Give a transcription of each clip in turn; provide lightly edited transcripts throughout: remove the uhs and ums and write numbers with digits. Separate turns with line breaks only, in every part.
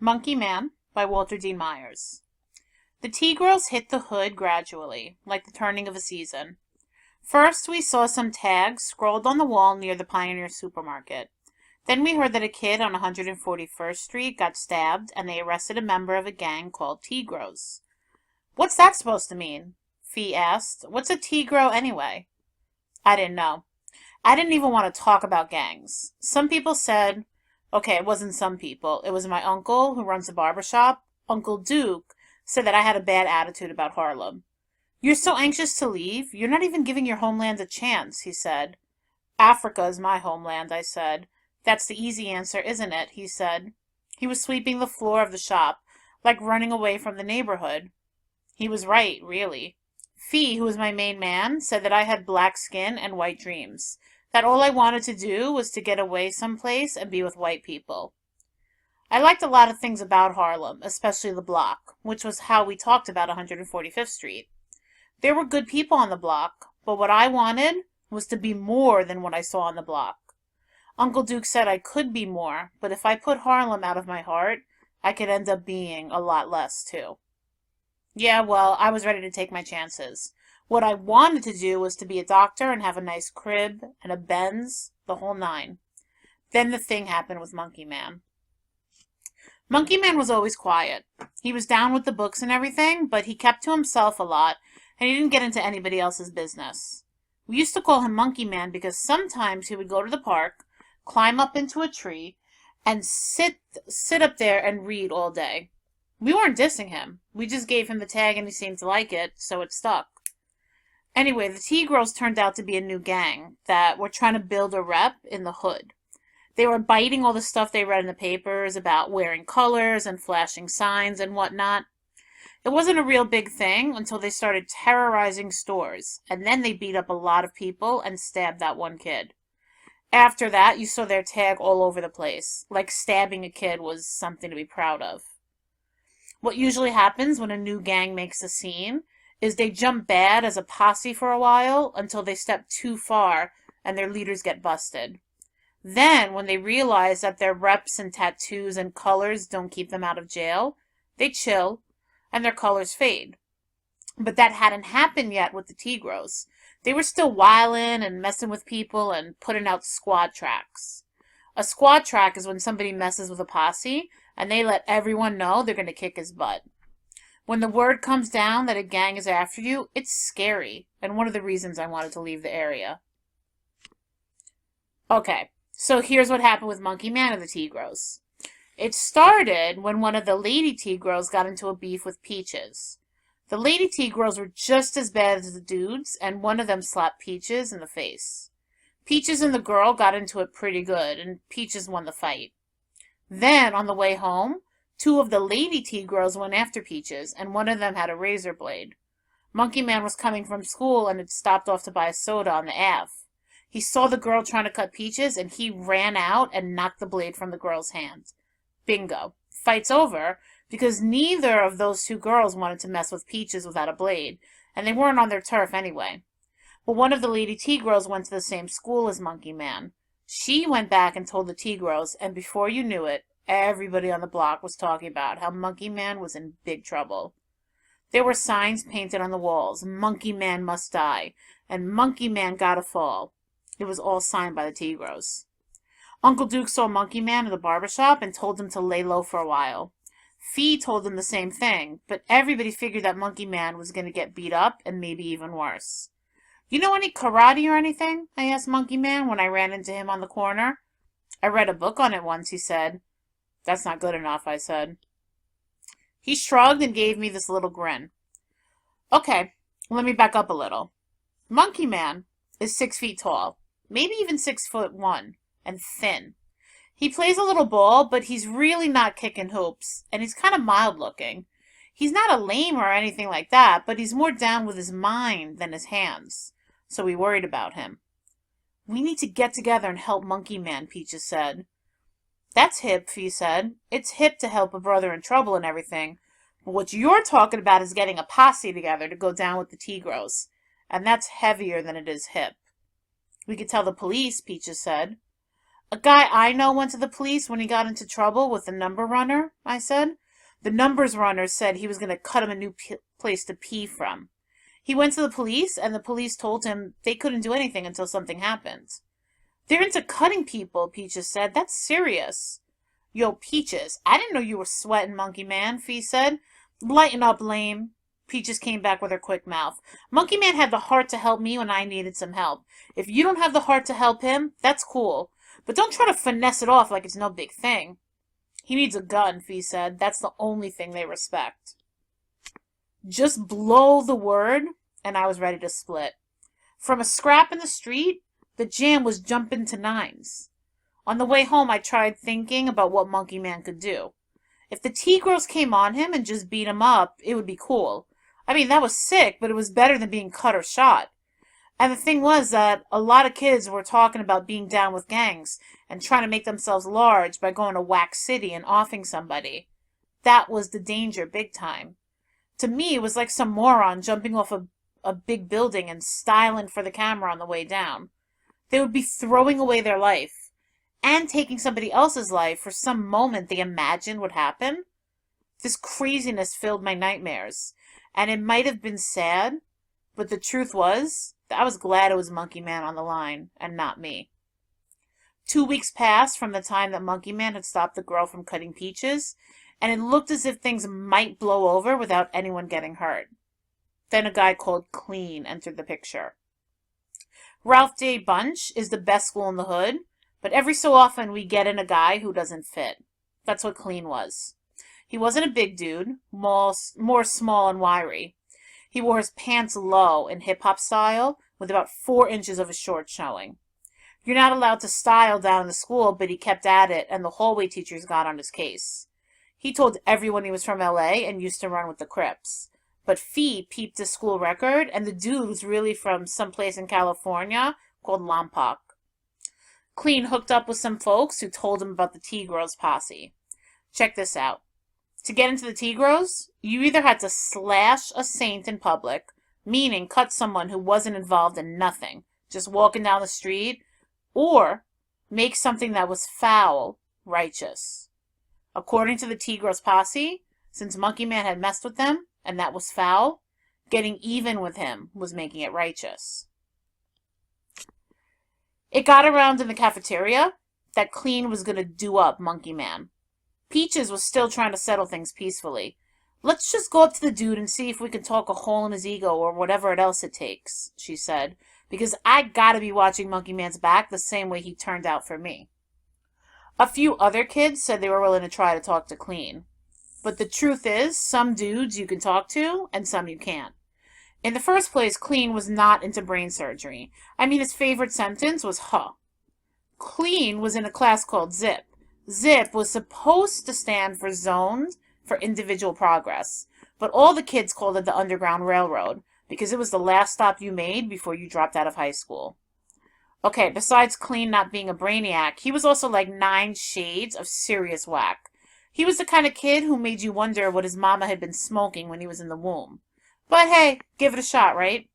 Monkeyman by Walter D. Myers. The tea girls hit the hood gradually, like the turning of a season. First, we saw some tags scrolled on the wall near the Pioneer Supermarket. Then we heard that a kid on 141st Street got stabbed, and they arrested a member of a gang called Tea Grows. "What's that supposed to mean?" Fee asked. "What's a tea grow anyway?" I didn't know. I didn't even want to talk about gangs. Some people said, okay, it wasn't some people. It was my uncle who runs a barber shop. Uncle Duke said that I had a bad attitude about Harlem. "You're so anxious to leave. You're not even giving your homeland a chance," he said. "Africa is my homeland," I said. "That's the easy answer, isn't it?" he said. He was sweeping the floor of the shop, like running away from the neighborhood. He was right, really. Fee, who was my main man, said that I had black skin and white dreams, that all I wanted to do was to get away someplace and be with white people. I liked a lot of things about Harlem, especially the block, which was how we talked about 145th Street. There were good people on the block, but what I wanted was to be more than what I saw on the block. Uncle Duke said I could be more, but if I put Harlem out of my heart, I could end up being a lot less, too. Yeah, well, I was ready to take my chances. What I wanted to do was to be a doctor and have a nice crib and a Benz, the whole nine. Then the thing happened with Monkeyman. Monkeyman was always quiet. He was down with the books and everything, but he kept to himself a lot, and he didn't get into anybody else's business. We used to call him Monkeyman because sometimes he would go to the park, climb up into a tree, and sit up there and read all day. We weren't dissing him. We just gave him the tag and he seemed to like it, so it stuck. Anyway, the Tea Girls turned out to be a new gang that were trying to build a rep in the hood. They were biting all the stuff they read in the papers about wearing colors and flashing signs and whatnot. It wasn't a real big thing until they started terrorizing stores, and then they beat up a lot of people and stabbed that one kid. After that, you saw their tag all over the place, like stabbing a kid was something to be proud of. What usually happens when a new gang makes a scene is they jump bad as a posse for a while until they step too far and their leaders get busted. Then, when they realize that their reps and tattoos and colors don't keep them out of jail, they chill and their colors fade. But that hadn't happened yet with the Tigros. They were still wildin' and messing with people and putting out squad tracks. A squad track is when somebody messes with a posse and they let everyone know they're going to kick his butt. When the word comes down that a gang is after you, it's scary, and one of the reasons I wanted to leave the area. Okay, so here's what happened with Monkeyman and the Tigros. It started when one of the lady Tigros got into a beef with Peaches. The lady Tigros were just as bad as the dudes, and one of them slapped Peaches in the face. Peaches and the girl got into it pretty good, and Peaches won the fight. Then, on the way home, two of the lady Tigros went after Peaches, and one of them had a razor blade. Monkeyman was coming from school and had stopped off to buy a soda on the Ave. He saw the girl trying to cut Peaches, and he ran out and knocked the blade from the girl's hand. Bingo. Fight's over, because neither of those two girls wanted to mess with Peaches without a blade, and they weren't on their turf anyway. But one of the lady Tigros went to the same school as Monkeyman. She went back and told the Tigros, and before you knew it, everybody on the block was talking about how Monkeyman was in big trouble. There were signs painted on the walls, "Monkeyman must die," and "Monkeyman gotta fall." It was all signed by the Tigros. Uncle Duke saw Monkeyman in the barber shop and told him to lay low for a while. Fee told him the same thing, but everybody figured that Monkeyman was going to get beat up and maybe even worse. "You know any karate or anything?" I asked Monkeyman when I ran into him on the corner. "I read a book on it once," he said. "That's not good enough," I said. He shrugged and gave me this little grin. Okay, let me back up a little. Monkeyman is 6 feet tall, maybe even 6'1", and thin. He plays a little ball, but he's really not kicking hoops, and he's kind of mild looking. He's not a lame or anything like that, but he's more down with his mind than his hands, so we worried about him. "We need to get together and help Monkeyman," Peaches said. "That's hip," Fee said. "It's hip to help a brother in trouble and everything, but what you're talking about is getting a posse together to go down with the Tigros, and that's heavier than it is hip." "We could tell the police," Peaches said. A guy I know went to the police when he got into trouble with the number runner, I said. The numbers runner said he was going to cut him a new place to pee from. He went to the police, and the police told him they couldn't do anything until something happened. They're into cutting people, Peaches said. That's serious. Yo, Peaches, I didn't know you were sweating, Monkeyman, Fee said. Lighten up, lame. Peaches came back with her quick mouth. Monkeyman had the heart to help me when I needed some help. If you don't have the heart to help him, that's cool. But don't try to finesse it off like it's no big thing. He needs a gun, Fee said. That's the only thing they respect. Just blow the word, and I was ready to split. From a scrap in the street, the jam was jumping to nines. On the way home, I tried thinking about what Monkeyman could do. If the T-girls came on him and just beat him up, it would be cool. I mean, that was sick, but it was better than being cut or shot. And the thing was that a lot of kids were talking about being down with gangs and trying to make themselves large by going to Wax City and offing somebody. That was the danger big time. To me, it was like some moron jumping off a big building and styling for the camera on the way down. They would be throwing away their life and taking somebody else's life for some moment they imagined would happen. This craziness filled my nightmares, and it might have been sad, but the truth was, I was glad it was Monkeyman on the line and not me. 2 weeks passed from the time that Monkeyman had stopped the girl from cutting Peaches, and it looked as if things might blow over without anyone getting hurt. Then a guy called Clean entered the picture. Ralph J. Bunch is the best school in the hood, but every so often we get in a guy who doesn't fit. That's what Clean was. He wasn't a big dude, more small and wiry. He wore his pants low in hip-hop style, with about 4 inches of his shorts showing. You're not allowed to style down in the school, but he kept at it, and the hallway teachers got on his case. He told everyone he was from L.A. and used to run with the Crips. But Fee peeped his school record, and the dude was really from someplace in California called Lompoc. Clean hooked up with some folks who told him about the T-Girls posse. Check this out. To get into the T-Girls, you either had to slash a saint in public, meaning cut someone who wasn't involved in nothing, just walking down the street, or make something that was foul righteous. According to the T-Girls posse, since Monkeyman had messed with them, and that was foul, getting even with him was making it righteous. It got around in the cafeteria that Clean was going to do up Monkeyman. Peaches was still trying to settle things peacefully. Let's just go up to the dude and see if we can talk a hole in his ego or whatever else it takes, she said, because I gotta be watching Monkeyman's back the same way he turned out for me. A few other kids said they were willing to try to talk to Clean. But the truth is, some dudes you can talk to, and some you can't. In the first place, Clean was not into brain surgery. I mean, his favorite sentence was, huh. Clean was in a class called Zip. Zip was supposed to stand for Zoned for Individual Progress, but all the kids called it the Underground Railroad, because it was the last stop you made before you dropped out of high school. Okay, besides Clean not being a brainiac, he was also like 9 shades of serious whack. He was the kind of kid who made you wonder what his mama had been smoking when he was in the womb. But hey, give it a shot, right?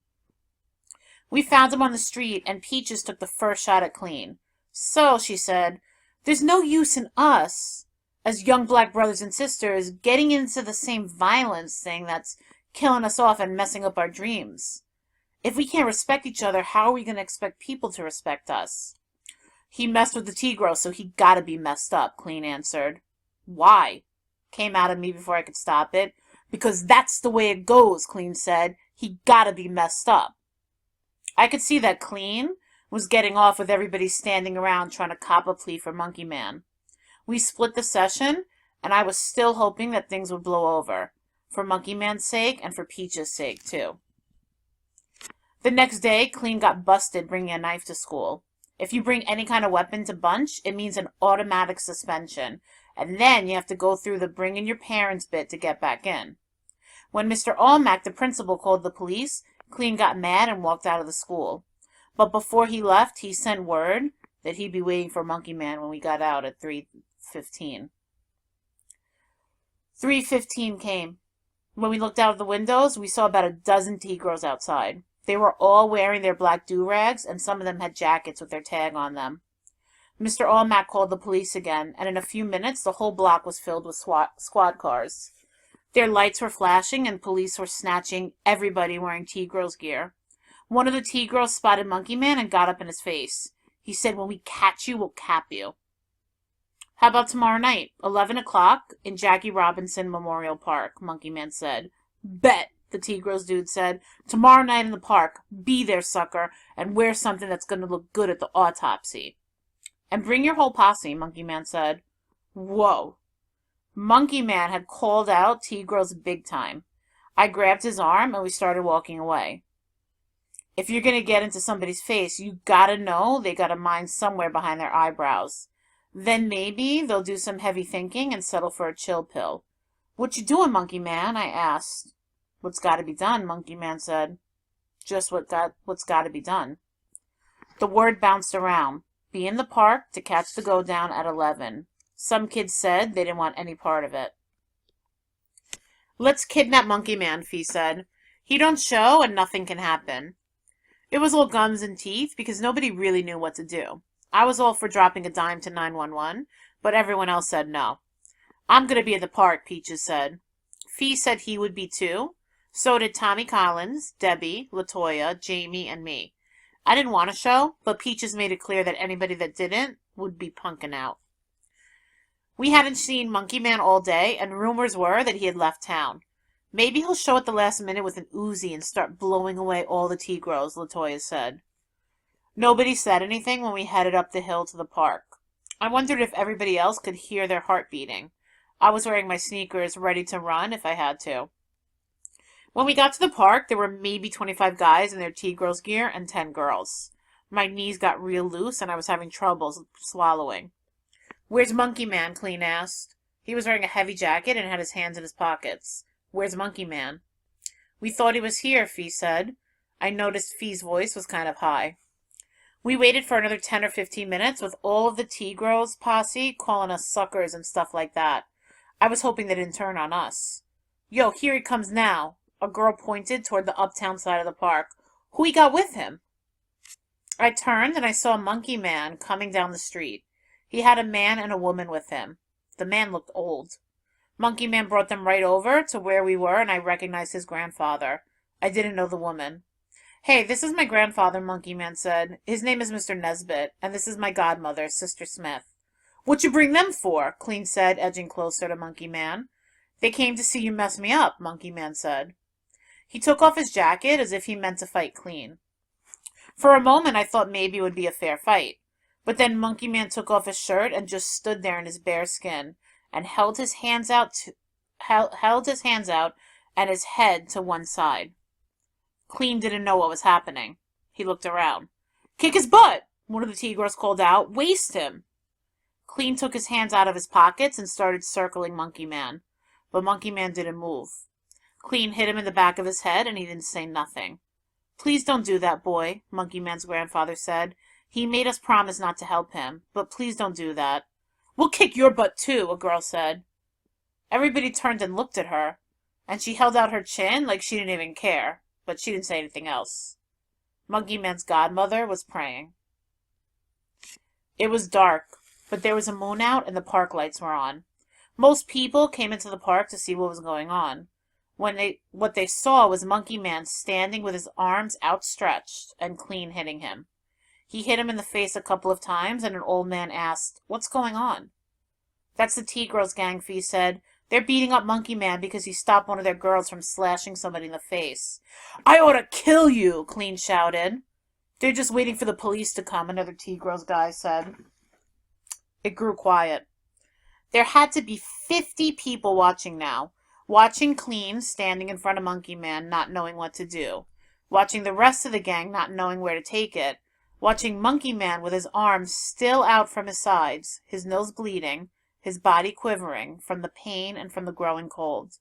We found him on the street, and Peaches took the first shot at Clean. So, she said, there's no use in us, as young black brothers and sisters, getting into the same violence thing that's killing us off and messing up our dreams. If we can't respect each other, how are we going to expect people to respect us? He messed with the T-Girl, so he gotta be messed up, Clean answered. Why? Came out of me before I could stop it. Because that's the way it goes, Clean said. He gotta be messed up. I could see that Clean was getting off with everybody standing around trying to cop a plea for Monkeyman. We split the session, and I was still hoping that things would blow over, for Monkeyman's sake and for Peach's sake, too. The next day, Clean got busted bringing a knife to school. If you bring any kind of weapon to Bunch, it means an automatic suspension, and then you have to go through the bring in your parents bit to get back in. When Mr. Almack, the principal, called the police, Clean got mad and walked out of the school. But before he left, he sent word that he'd be waiting for Monkeyman when we got out at 3:15. 3:15 came. When we looked out of the windows, we saw about a dozen T-Girls outside. They were all wearing their black do-rags, and some of them had jackets with their tag on them. Mr. Almack called the police again, and in a few minutes the whole block was filled with squad cars. Their lights were flashing, and police were snatching everybody wearing T-Girl's gear. One of the T-Girls spotted Monkeyman and got up in his face. He said, "When we catch you, we'll cap you." "How about tomorrow night, 11 o'clock, in Jackie Robinson Memorial Park?" Monkeyman said. "Bet," the T-Girls dude said. "Tomorrow night in the park. Be there, sucker, and wear something that's going to look good at the autopsy." "And bring your whole posse," Monkeyman said. Whoa. Monkeyman had called out T-Girls big time. I grabbed his arm and we started walking away. If you're going to get into somebody's face, you gotta know they got a mind somewhere behind their eyebrows. Then maybe they'll do some heavy thinking and settle for a chill pill. "What you doing, Monkeyman?" I asked. "What's got to be done," Monkeyman said. "Just what's got to be done." The word bounced around. Be in the park to catch the go down at 11. Some kids said they didn't want any part of it. "Let's kidnap Monkeyman," Fee said. "He don't show and nothing can happen." It was all gums and teeth because nobody really knew what to do. I was all for dropping a dime to 911, but everyone else said no. "I'm going to be at the park," Peaches said. Fee said he would be too. So did Tommy Collins, Debbie, LaToya, Jamie, and me. I didn't want to show, but Peaches made it clear that anybody that didn't would be punking out. We hadn't seen Monkeyman all day, and rumors were that he had left town. "Maybe he'll show at the last minute with an Uzi and start blowing away all the T-Girls," LaToya said. Nobody said anything when we headed up the hill to the park. I wondered if everybody else could hear their heart beating. I was wearing my sneakers, ready to run if I had to. When we got to the park, there were maybe 25 guys in their T-Girls gear and 10 girls. My knees got real loose and I was having trouble swallowing. "Where's Monkeyman?" Clean asked. He was wearing a heavy jacket and had his hands in his pockets. "Where's Monkeyman?" "We thought he was here," Fee said. I noticed Fee's voice was kind of high. We waited for another 10 or 15 minutes with all of the T-Girls posse calling us suckers and stuff like that. I was hoping they didn't turn on us. "Yo, here he comes now." A girl pointed toward the uptown side of the park. "Who he got with him?" I turned and I saw Monkeyman coming down the street. He had a man and a woman with him. The man looked old. Monkeyman brought them right over to where we were and I recognized his grandfather. I didn't know the woman. "Hey, this is my grandfather," Monkeyman said. "His name is Mr. Nesbitt, and this is my godmother, Sister Smith." "What you bring them for?" Clean said, edging closer to Monkeyman. "They came to see you mess me up," Monkeyman said. He took off his jacket as if he meant to fight Clean. For a moment I thought maybe it would be a fair fight. But then Monkeyman took off his shirt and just stood there in his bare skin and held his hands out and his head to one side. Clean didn't know what was happening. He looked around. "Kick his butt!" one of the T-Girls called out. "Waste him!" Clean took his hands out of his pockets and started circling Monkeyman. But Monkeyman didn't move. Clean hit him in the back of his head and he didn't say nothing. "Please don't do that, boy," Monkeyman's grandfather said. "He made us promise not to help him, but please don't do that." "We'll kick your butt too," a girl said. Everybody turned and looked at her, and she held out her chin like she didn't even care, but she didn't say anything else. Monkeyman's godmother was praying. It was dark, but there was a moon out and the park lights were on. Most people came into the park to see what was going on. What they saw was Monkeyman standing with his arms outstretched and Clean hitting him. He hit him in the face a couple of times, and an old man asked, "What's going on?" "That's the T-Girls gang," Fee said. "They're beating up Monkeyman because he stopped one of their girls from slashing somebody in the face." "I ought to kill you," Clean shouted. "They're just waiting for the police to come," another T-Girls guy said. It grew quiet. There had to be 50 people watching now. Watching Clean standing in front of Monkeyman, not knowing what to do. Watching the rest of the gang not knowing where to take it. Watching Monkeyman with his arms still out from his sides, his nose bleeding, his body quivering from the pain and from the growing cold.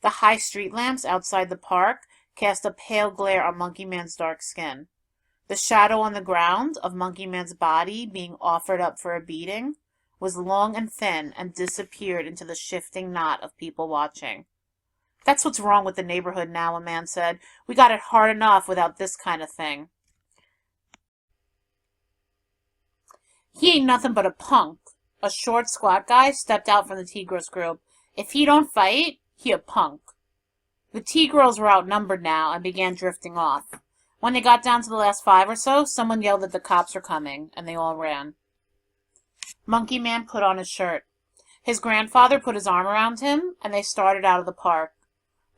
The high street lamps outside the park cast a pale glare on Monkeyman's dark skin. The shadow on the ground of Monkeyman's body being offered up for a beating was long and thin and disappeared into the shifting knot of people watching. "That's what's wrong with the neighborhood now," a man said. "We got it hard enough without this kind of thing." He ain't nothing but a punk. A short, squat guy stepped out from the T-Girls group. If he don't fight, he a punk. The T-Girls were outnumbered now and began drifting off. When they got down to the last 5 or so, someone yelled that the cops were coming, and they all ran. Monkeyman put on his shirt. His grandfather put his arm around him, and they started out of the park.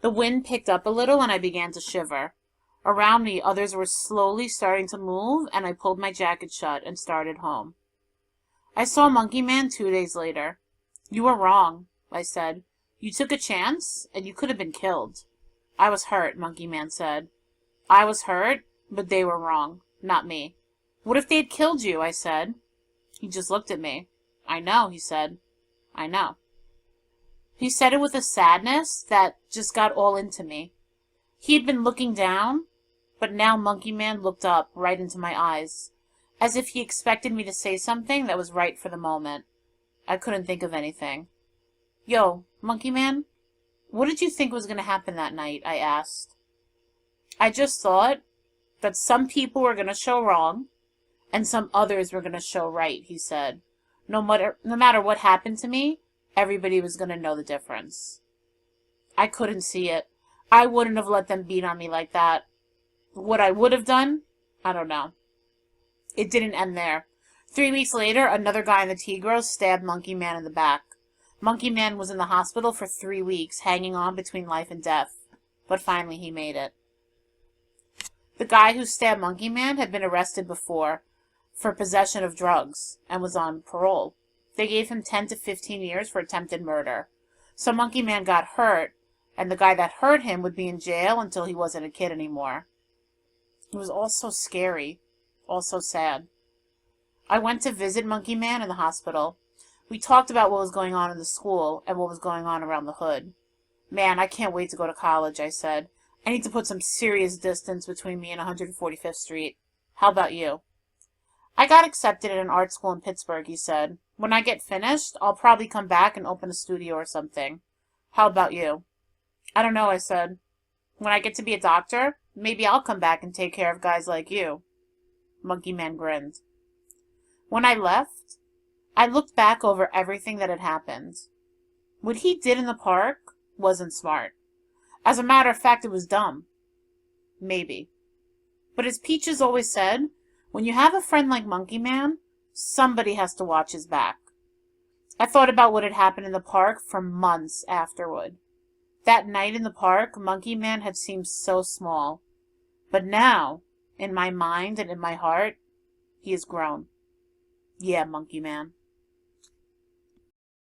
The wind picked up a little, and I began to shiver. Around me, others were slowly starting to move, and I pulled my jacket shut and started home. I saw Monkeyman 2 days later. "You were wrong," I said. "You took a chance, and you could have been killed." "I was hurt," Monkeyman said. "I was hurt, but they were wrong, not me." "What if they had killed you?" I said. He just looked at me. "I know," he said. "I know." He said it with a sadness that just got all into me. He had been looking down, but now Monkeyman looked up right into my eyes, as if he expected me to say something that was right for the moment. I couldn't think of anything. "Yo, Monkeyman, what did you think was going to happen that night?" I asked. "I just thought that some people were going to show wrong, and some others were going to show right," he said. No matter what happened to me, everybody was going to know the difference." I couldn't see it. I wouldn't have let them beat on me like that. What I would have done, I don't know. It didn't end there. 3 weeks later, another guy in the T-Girls stabbed Monkeyman in the back. Monkeyman was in the hospital for 3 weeks, hanging on between life and death. But finally he made it. The guy who stabbed Monkeyman had been arrested before for possession of drugs and was on parole. They gave him 10 to 15 years for attempted murder. So Monkeyman got hurt, and the guy that hurt him would be in jail until he wasn't a kid anymore. It was all so scary, all so sad. I went to visit Monkeyman in the hospital. We talked about what was going on in the school and what was going on around the hood. "Man, I can't wait to go to college," I said. "I need to put some serious distance between me and 145th Street. How about you?" "I got accepted at an art school in Pittsburgh," he said. "When I get finished, I'll probably come back and open a studio or something. How about you?" "I don't know," I said. "When I get to be a doctor, maybe I'll come back and take care of guys like you." Monkeyman grinned. When I left, I looked back over everything that had happened. What he did in the park wasn't smart. As a matter of fact, it was dumb. Maybe. But as Peaches always said, when you have a friend like Monkeyman, somebody has to watch his back. I thought about what had happened in the park for months afterward. That night in the park, Monkeyman had seemed so small. But now, in my mind and in my heart, he has grown. Yeah, Monkeyman.